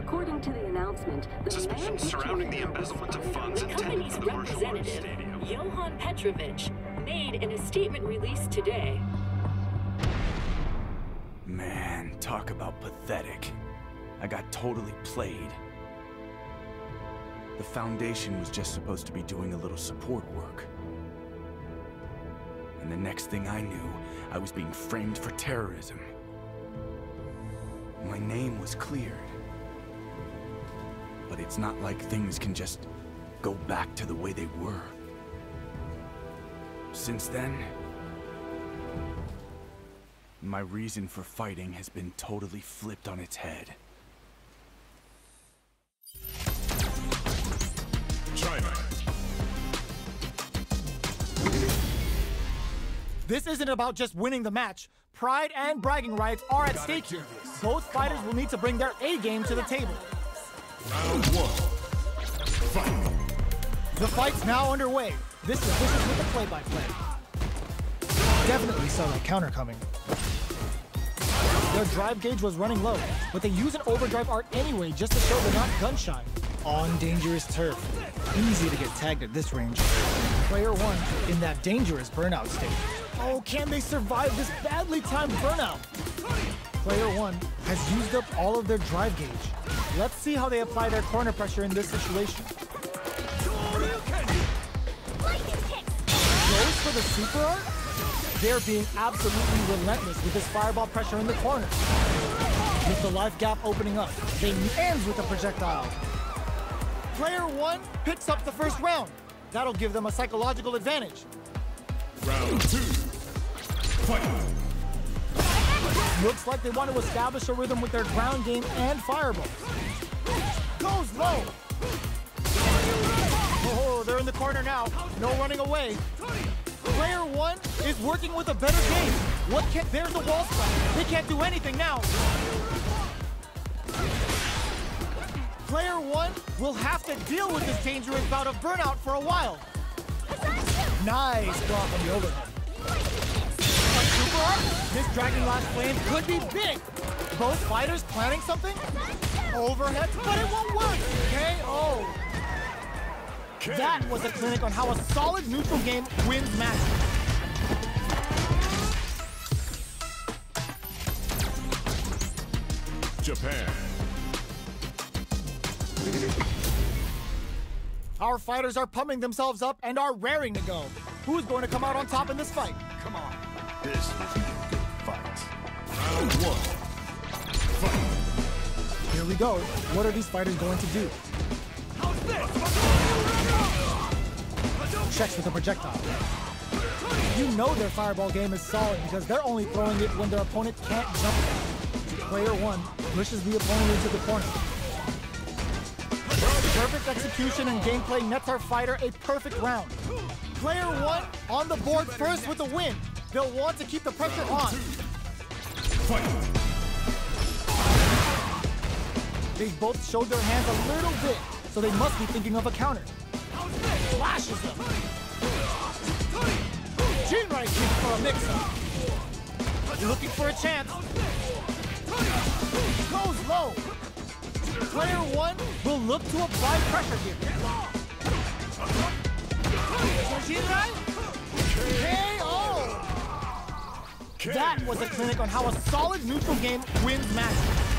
According to the announcement, the suspicions surrounding the embezzlement of funds The company's representative, Johan Petrovich, made in a statement released today. Man, talk about pathetic. I got totally played. The Foundation was just supposed to be doing a little support work. And the next thing I knew, I was being framed for terrorism. My name was cleared. But it's not like things can just go back to the way they were. Since then, my reason for fighting has been totally flipped on its head. China. This isn't about just winning the match. Pride and bragging rights are at stake here. Both fighters will need to bring their A game to the table. Round one. Fight. The fight's now underway. This is Vicious with the play-by-play. Definitely saw that counter coming. Their drive gauge was running low, but they use an overdrive art anyway just to show they're not gun-shy. On dangerous turf. Easy to get tagged at this range. Player one in that dangerous burnout state. Oh, can they survive this badly timed burnout? Player one has used up all of their drive gauge. Let's see how they apply their corner pressure in this situation. Goes for the super art? They're being absolutely relentless with this fireball pressure in the corner. With the life gap opening up, they ends with a projectile. Player one picks up the first round. That'll give them a psychological advantage. Round two. Fight. Looks like they want to establish a rhythm with their ground game and fireballs. Goes low. Oh, they're in the corner now. No running away. Player one is working with a better game. There's the wall spot. They can't do anything now. Player one will have to deal with this dangerous bout of burnout for a while. Nice block on the overhead. A super art? This Dragon Last Flame could be big. Both fighters planning something? Overhead, but it won't work. KO. That was a clinic on how a solid neutral game wins matches. Japan. Our fighters are pumping themselves up and are raring to go. Who's going to come out on top in this fight? Come on. This is a good fight. Round one. Fight. Here we go. What are these fighters going to do? Checks with a projectile. You know their fireball game is solid because they're only throwing it when their opponent can't jump it. Player one pushes the opponent into the corner. Perfect execution and gameplay nets our fighter a perfect round. Player one on the board first with a win. They'll want to keep the pressure on. Fight. They've both showed their hands a little bit, so they must be thinking of a counter. Flashes them. Chin-right kick for a mix-up. Looking for a chance. Goes low. Player one will look to apply pressure here. Chin-right? KO! That was a clinic on how a solid neutral game wins matches.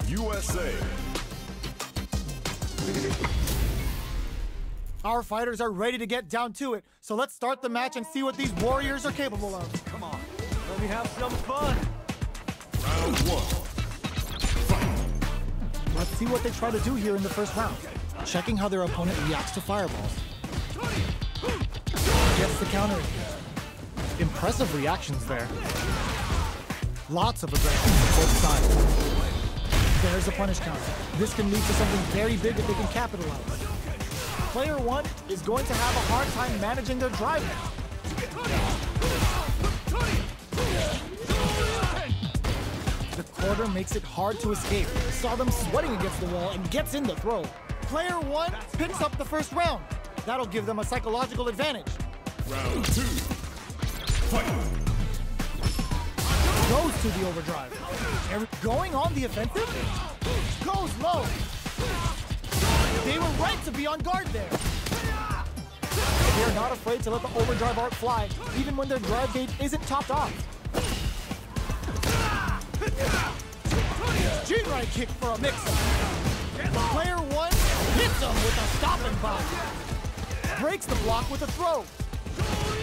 USA. Our fighters are ready to get down to it, so let's start the match and see what these warriors are capable of. Come on, let me have some fun. Round one. Fight. Let's see what they try to do here in the first round. Checking how their opponent reacts to fireballs. Gets the counter in. Impressive reactions there. Lots of aggression on both sides. There's a punish counter. This can lead to something very big if they can capitalize. Player one is going to have a hard time managing their drive now. The quarter makes it hard to escape. Saw them sweating against the wall and gets in the throw. Player one picks up the first round. That'll give them a psychological advantage. Round two. Fight. Goes to the overdrive. Going on the offensive? Goes low. They were right to be on guard there. They are not afraid to let the overdrive arc fly, even when their drive gauge isn't topped off. Chun-Li kick for a mix-up. Player 1 hits him with a stopping block. Breaks the block with a throw.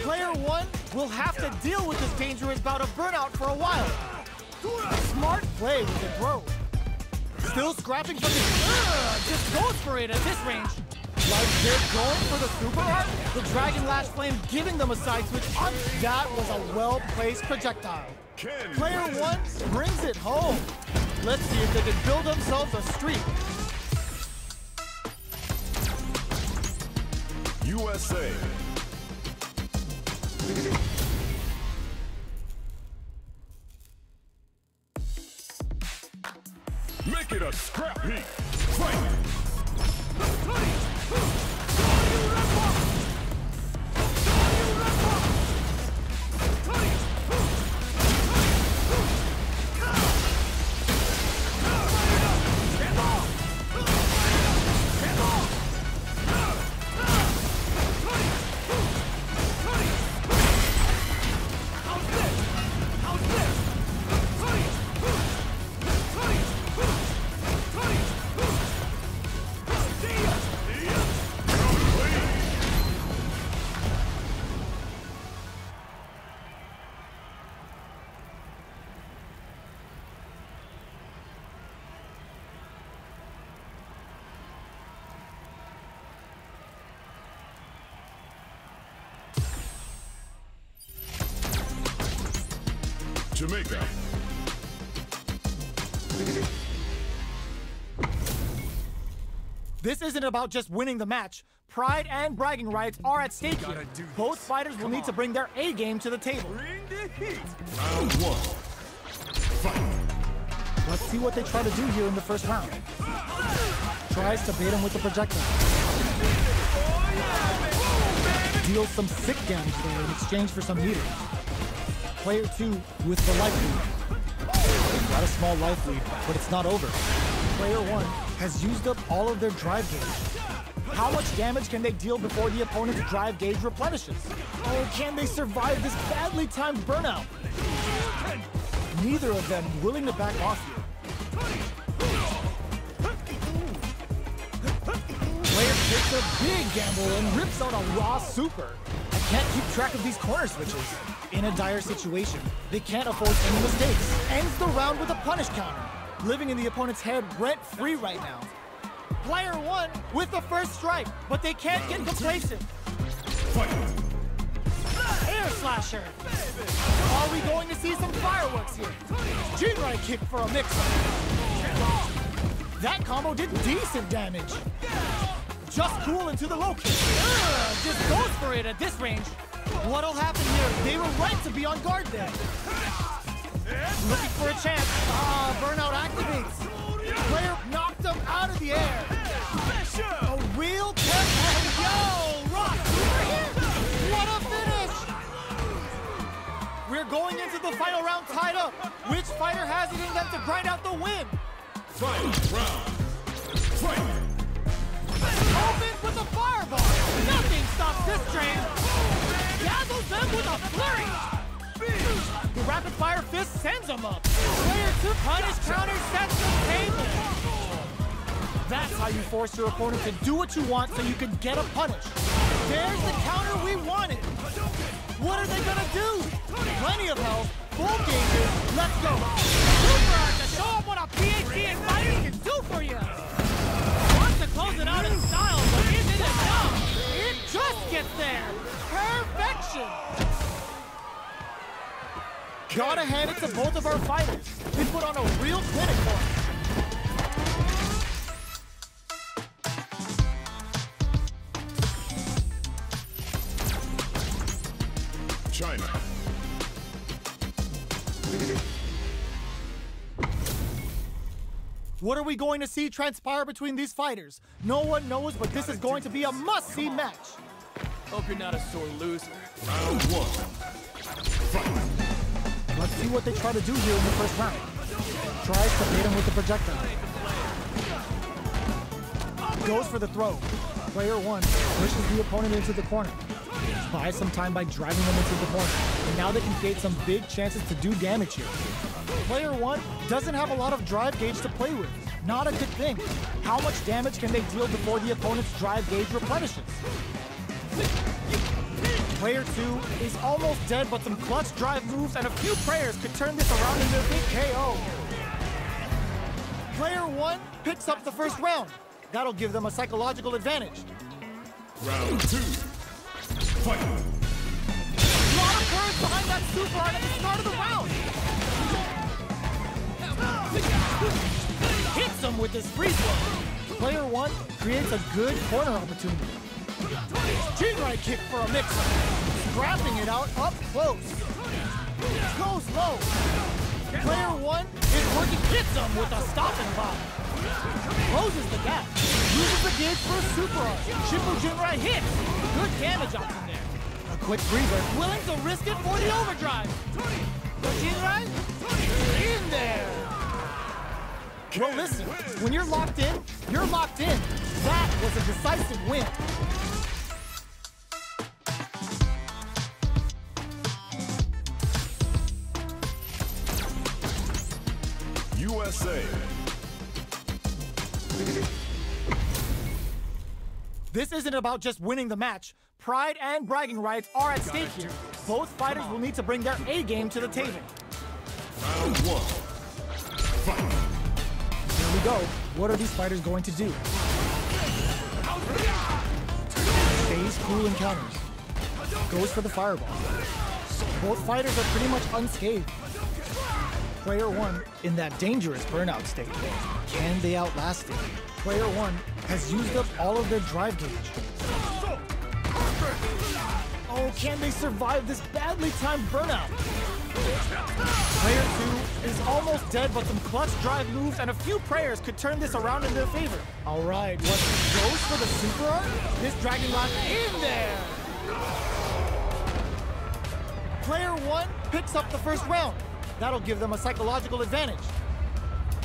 Player 1 will have to deal with this dangerous bout of burnout for a while. Smart play with the throw. Still scrapping from the... just goes for it at this range. Like they're going for the super art, the Dragon Lash Flame giving them a side switch. That was a well-placed projectile. Player 1 brings it home. Let's see if they can build themselves a streak. USA. Make it a scrap heap. Fight! Jamaica. This isn't about just winning the match. Pride and bragging rights are at stake here. Both fighters will need to bring their A game to the table. Round 1. Fight. Let's see what they try to do here in the first round. Tries to bait him with the projectile. Deals some sick damage there in exchange for some healing. Player 2 with the life lead. Got a small life lead, but it's not over. Player 1 has used up all of their drive gauge. How much damage can they deal before the opponent's drive gauge replenishes? Oh, can they survive this badly timed burnout? Neither of them willing to back off here. Player takes a big gamble and rips out a raw super. I can't keep track of these corner switches. In a dire situation, they can't afford any mistakes. Ends the round with a punish counter. Living in the opponent's head rent-free right now. Player 1 with the first strike, but they can't get complacent. Air slasher. Are we going to see some fireworks here? Chun-Li kick for a mix-up. That combo did decent damage. Just cool into the low kick. Just goes for it at this range. What'll happen here? They were right to be on guard there. Looking for a chance. Burnout activates. Player knocked him out of the air. A real tempo. Yo, Rock, what a finish! We're going into the final round tied up. Which fighter has it in them to grind out the win? Final round. Fight! Opens with a fireball. Nothing stops this train. Dazzles them with a flurry. The rapid fire fist sends them up. Player 2 punish counter sets the table. That's how you force your opponent to do what you want so you can get a punish. There's the counter we wanted. What are they gonna do? Plenty of health, full gauges. Let's go. Super Art to show them what a PhD in fighting can do for you. Wants to close it out in style, but isn't enough. It just gets there. Perfection. Gotta hand it to both of our fighters. They put on a real clinic for us. China. What are we going to see transpire between these fighters? No one knows, but this is going to be a must-see match. Hope you're not a sore loser. Round 1. Fight! Let's see what they try to do here in the first round. Tries to bait him with the projectile. Goes for the throw. Player 1 pushes the opponent into the corner. Buys some time by driving them into the corner. And now they can create some big chances to do damage here. Player 1 doesn't have a lot of drive gauge to play with. Not a good thing. How much damage can they deal before the opponent's drive gauge replenishes? Player 2 is almost dead, but some clutch drive moves and a few prayers could turn this around into a big KO. Player 1 picks up the first round. That'll give them a psychological advantage. Round 2. Fight! A lot of words behind that super art at the start of the round. Hits him with his free throw. Player 1 creates a good corner opportunity. Chun-Li kick for a mix-up. Scrapping it out up close. Goes low. Player 1 is working, hits him with a stopping bomb. Closes the gap. Uses the gauge for a super art. Chun-Li hits. Good damage option there. A quick breather. Willing to risk it for the overdrive. Chun-Li in there. Well, listen, when you're locked in, you're locked in. That was a decisive win. USA. This isn't about just winning the match. Pride and bragging rights are at stake here. Both fighters will need to bring their A game to the table. Round 1. Fight! Here we go. What are these fighters going to do? Stays cool in counters. Goes for the fireball. Both fighters are pretty much unscathed. Player 1 in that dangerous burnout state. Can they outlast it? Player 1 has used up all of their drive gauge. Oh, can they survive this badly timed burnout? Player 2 is almost dead, but some clutch drive moves and a few prayers could turn this around in their favor. All right, what goes for the super art? This dragon lock in there. Player 1 picks up the first round. That'll give them a psychological advantage.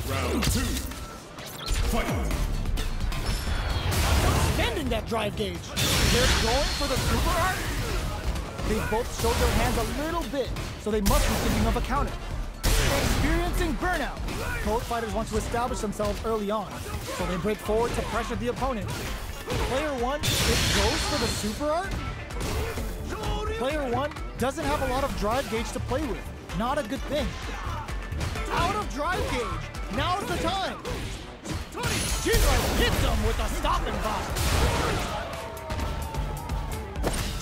Round 2. Fight! Extending that drive gauge. They're going for the super art. They both showed their hands a little bit, so they must be thinking of a counter. Experiencing burnout. Both fighters want to establish themselves early on, so they break forward to pressure the opponent. Player 1, it goes for the super art. Player 1 doesn't have a lot of drive gauge to play with. Not a good thing. Out of drive gauge. Now's the time. Chun-Li hits him with a stopping bomb.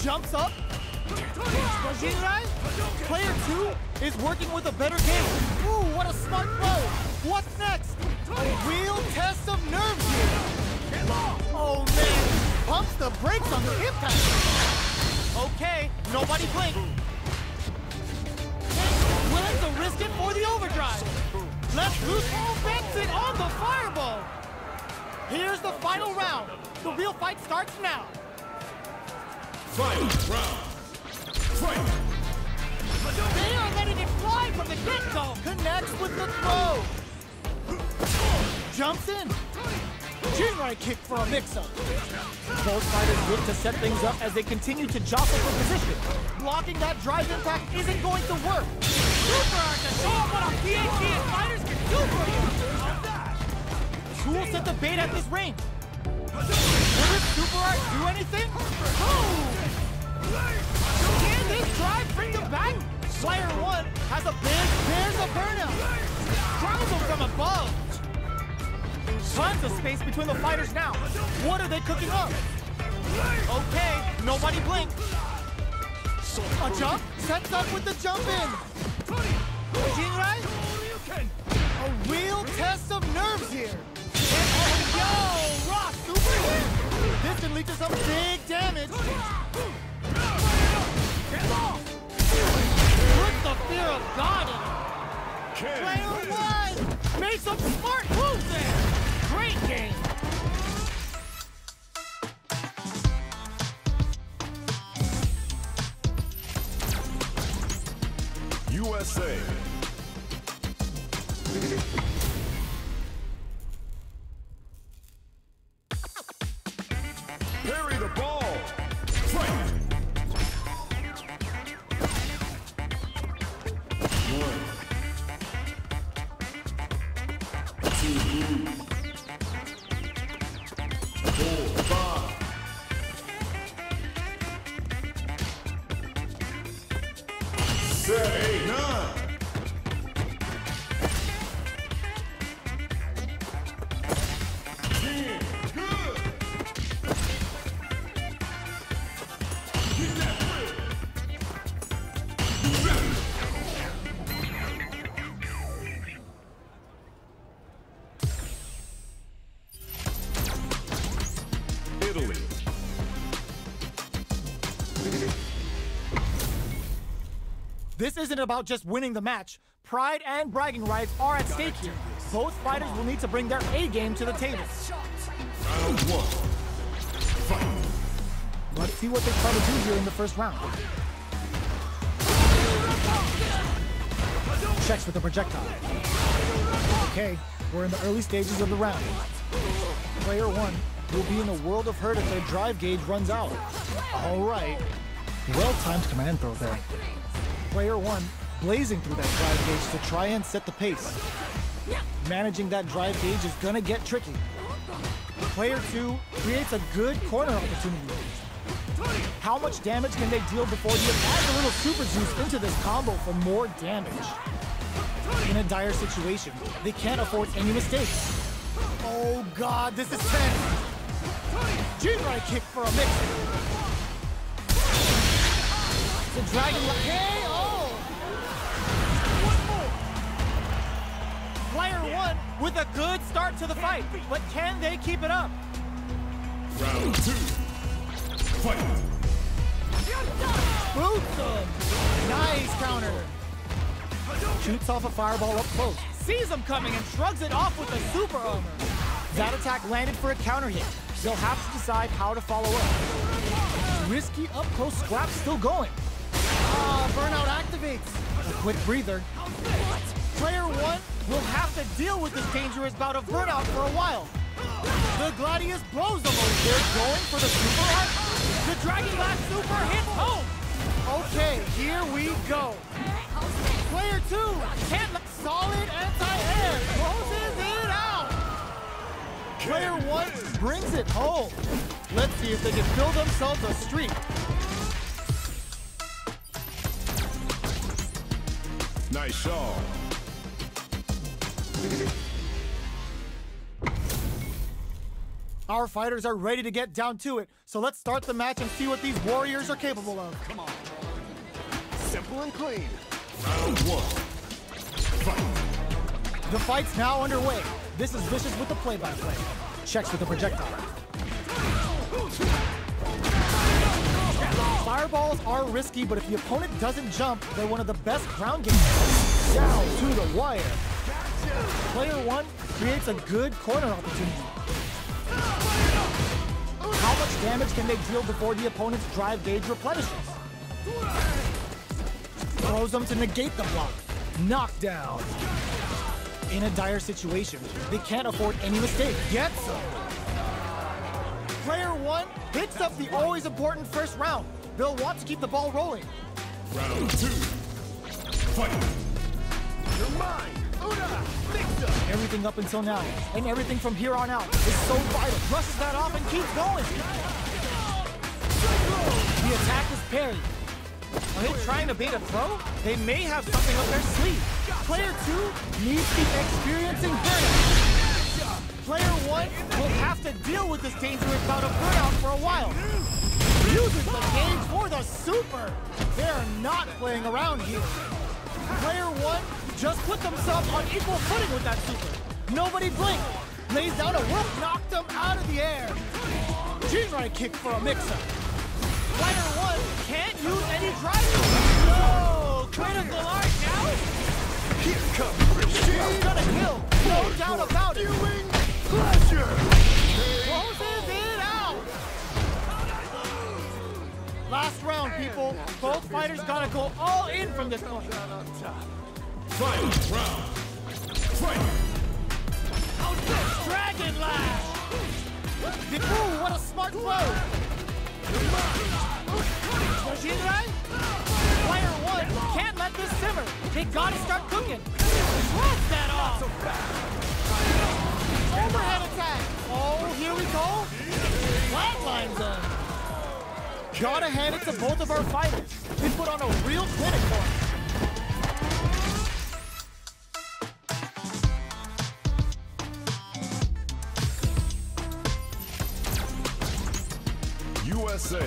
Jumps up. Chun-Li. Player 2 is working with a better game. Ooh, what a smart throw. What's next? A real test of nerves here. Oh man, pumps the brakes on the impact. Okay, nobody blink. Willing to risk it for the overdrive. Left loose, bets it on the fireball. Here's the final round. The real fight starts now. Fight round. Fight! They are letting it fly from the get-go. Connects with the throw. Jumps in. Chun-Li kick for a mix-up. Both fighters look to set things up as they continue to jostle for position. Blocking that drive impact isn't going to work. Super art to show up what a PhD and fighters can do for you. Who will set the bait at this range? Will this super art do anything? Oh! Can this drive bring them back? Player 1 has a big there's a burnout. Drives them from above. Tons of space between the fighters now. What are they cooking up? Okay, nobody blink. A jump, sets up with the jump in. Chun-Li? A real test of nerves here. And yo, Rock, super hit. This can lead to some big damage. Put the fear of God in it. Player 1 made some smart moves there. Great game. USA. Parry the ball. Fight. 1, 2, 4, 5. Set 8, 9. Italy. This isn't about just winning the match. Pride and bragging rights are at stake here. Both fighters will need to bring their A game to the table. Round 1. Fight. Let's see what they try to do here in the first round. Checks with the projectile. Okay, we're in the early stages of the round. Player 1 will be in a world of hurt if their drive gauge runs out. All right. Well-timed command throw there. Player 1 blazing through that drive gauge to try and set the pace. Managing that drive gauge is gonna get tricky. Player 2 creates a good corner opportunity. How much damage can they deal before you add a little Super Zeus into this combo for more damage? In a dire situation, they can't afford any mistakes. Oh God, this is tense. Chun-Li kick for a mix. The dragon KO! One more! Player 1 with a good start to the fight, but can they keep it up? Round 2. Fight. Boots him! Nice counter. Shoots off a fireball up close. Sees him coming and shrugs it off with a super armor. That attack landed for a counter hit. They'll have to decide how to follow up. Risky up close scrap still going. Burnout activates. A quick breather. Player 1 will have to deal with this dangerous bout of burnout for a while. The Gladius blows them over. They're going for the super art. The Dragon Blast super hits home. Okay, here we go. Player 2 can't let solid anti-air. Closes it out. Player 1 brings it home. Let's see if they can build themselves a streak. Nice shot. Our fighters are ready to get down to it, so let's start the match and see what these warriors are capable of. Come on. Simple and clean. Round 1. Fight. The fight's now underway. This is Vicious with the play-by-play. Checks with the projectile. Fireballs are risky, but if the opponent doesn't jump, they're one of the best ground games. Down to the wire. Player 1 creates a good corner opportunity. How much damage can they deal before the opponent's drive gauge replenishes? Throws them to negate the block. Knockdown. In a dire situation, they can't afford any mistake. Gets them. Player 1 picks up the always important first round. They'll want to keep the ball rolling. Round 2. Fight. You're mine. Everything up until now, and everything from here on out is so vital. Brushes that off and keeps going. The attack is parried. Are they trying to bait a throw? They may have something up their sleeve. Player 2 needs to be experiencing burnout. Player 1 will have to deal with this dangerous bout of burnout for a while. Uses the gauge for the super. They're not playing around here. Player 1 just put themselves on equal footing with that super. Nobody blinked. Lays down a whoop, knocked them out of the air. Chun-Li kick for a mix-up. Player 1 can't use any drive. No! Critical art now? Here comes She's gonna kill. No doubt about it. pleasure. Closes it out. last round, people. Both fighters gotta go all in from this point. Final round. Fight! How's this? Dragon Lash! Ooh, what a smart throw! Chun-Li? Player one can't let this simmer. They gotta start cooking. What's that off? Overhead attack. Oh, here we go. Flatline zone. Gotta hand it to both of our fighters. They put on a real clinic for us. USA.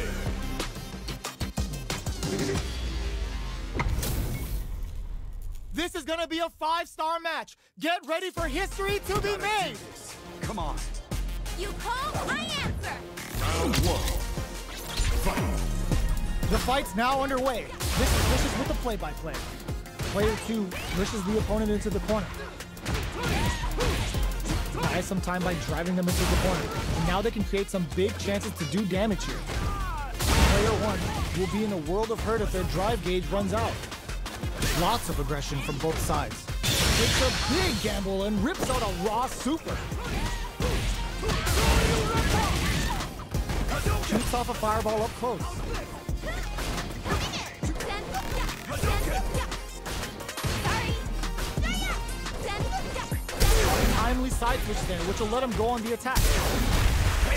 This is gonna be a 5-star match. Get ready for history to be made. Come on. You call, I answer. Round one. Fight! The fight's now underway. This is Vicious with the play-by-play. Player 2 pushes the opponent into the corner. Buys some time by driving them into the corner. And now they can create some big chances to do damage here. Player 1 will be in a world of hurt if their drive gauge runs out. Lots of aggression from both sides. It's a big gamble and rips out a raw super. Shoots off a fireball up close. Timely side switch there, which will let him go on the attack.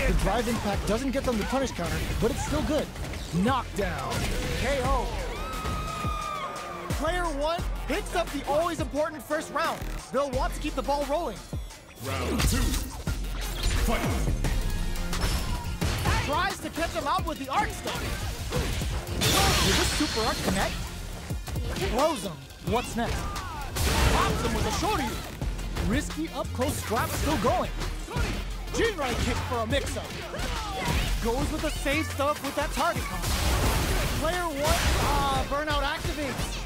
The drive impact doesn't get them the punish counter, but it's still good. Knockdown. KO. Player 1 picks up the always important first round. They'll want to keep the ball rolling. Round 2. Fight! Tries to catch him out with the arc stuff. Will this super arc connect? Throws him. What's next? Pops him with a shorty. Risky up-close scrap still going. Chun-Li kick for a mix-up. Goes with the safe stuff with that target combo. Player 1, burnout activates.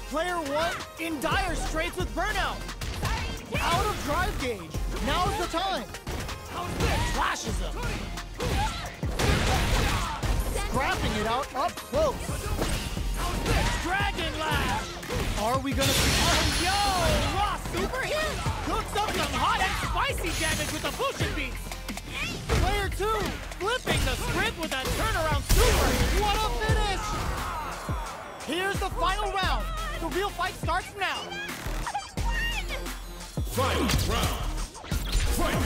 Player 1 in dire straits with burnout. Out of drive gauge. Now's the time. Flashes him. Scrapping it out up close. Dragon Lash. Are we gonna see? Oh, yo! Raw super hit! Cooks up some hot and spicy damage with the Bushin beats. Player 2 flipping the script with that turnaround super. What a finish! Here's the final round. The real fight starts now. Final round. Fight!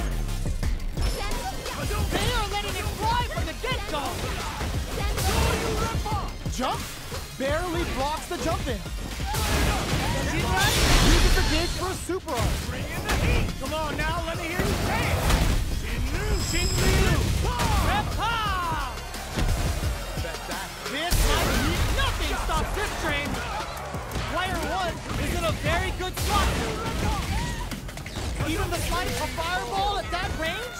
They are letting it fly from the get-go. Jump barely blocks the jump in. Uses the gauge for a super arc. Bring in the heat. Come on now, let me hear you say it. Chun-Li. This might be nothing stops this train. Player 1 is in a very good spot. Even the slice of fireball at that range?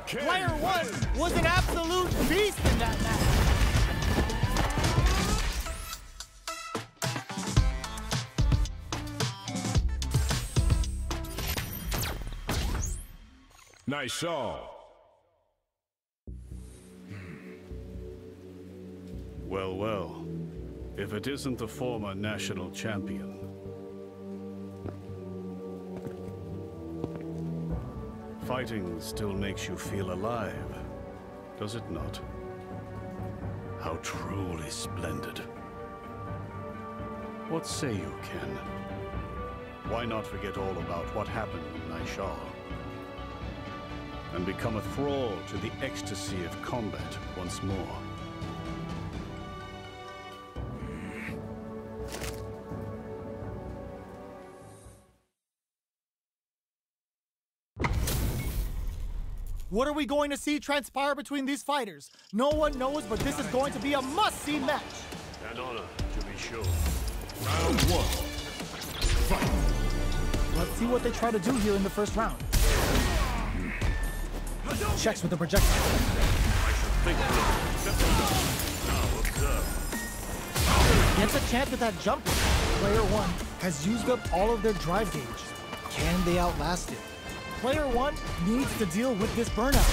Player 1 was an absolute beast in that match. Nice shot. Well, well. If it isn't the former national champion. Fighting still makes you feel alive, does it not? How truly splendid. What say you, Ken? Why not forget all about what happened in Naisha? And become a thrall to the ecstasy of combat once more. What are we going to see transpire between these fighters? No one knows, but this is going to be a must-see match. An honor, to be sure. Round 1. Fight! Let's see what they try to do here in the first round. Checks with the projectile. Gets a chance with that jump. Player 1 has used up all of their drive gauge. Can they outlast it? Player 1 needs to deal with this burnout.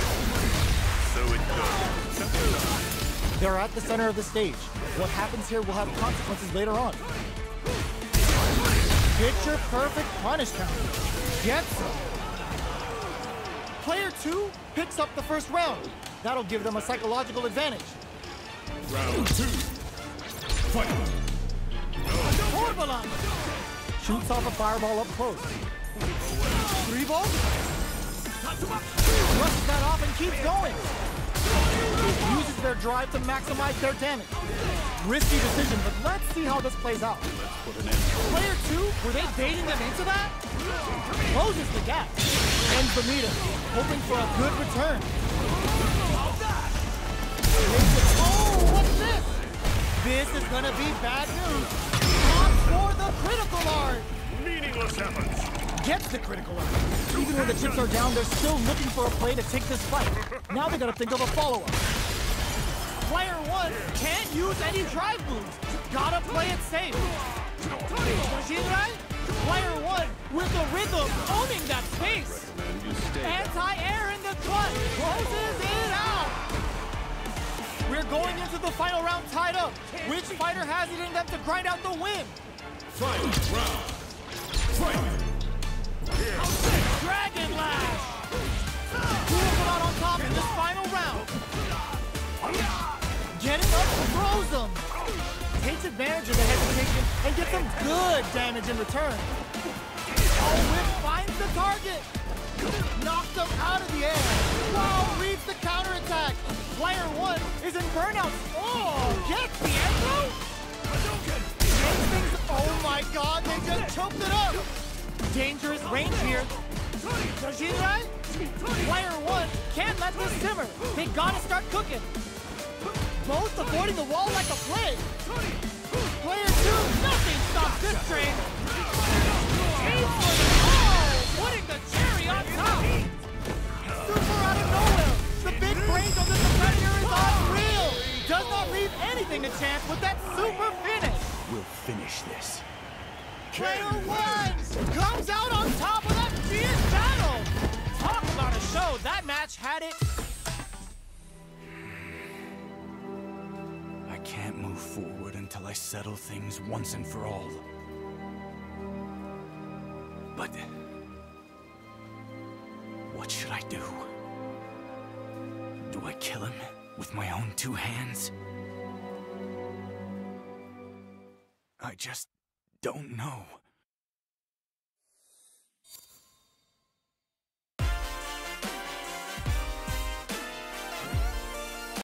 So it goes. They're at the center of the stage. What happens here will have consequences later on. Picture perfect punish counter. Get some. Player 2 picks up the first round. That'll give them a psychological advantage. Round 2. Fight! Torbalan shoots off a fireball up close. 3 ball. Brushes that off and keeps going. Uses their drive to maximize their damage. Risky decision, but let's see how this plays out. Player 2, were they baiting them into that? Closes the gap. Ends the meter, hoping for a good return. Oh, what's this? This is gonna be bad news. On for the critical art. Meaningless efforts. Gets the critical art. Even when the chips are down, they're still looking for a play to take this fight. Now they gotta think of a follow-up. Player 1 can't use any drive moves. Gotta play it safe. Player 1 with the rhythm, owning that space. Anti-air in the clutch. Closes it out. We're going into the final round tied up. Which fighter has it in them to grind out the win? Fight round. Fight! Dragon Lash! Who will come out on top in this final round? Getting up throws them. Takes advantage of the hesitation and gets some good damage in return. Whip finds the target. Knocks them out of the air. Wow, reads the counterattack. Player 1 is in burnout. Oh, gets the aggro? Oh my god, they just choked it up. Dangerous range here. Player 1 can't let this simmer. They gotta start cooking. Both avoiding the wall like a plague. Player 2, nothing stops this train. Putting the cherry on top. Super out of nowhere. The big brains of this competitor is unreal. Does not leave anything to chance with that super finish. We'll finish this. Player 1 comes out on top of that fierce battle. Talk about a show. That match had it. I can't move forward until I settle things once and for all. But what should I do? Do I kill him with my own 2 hands? I just don't know.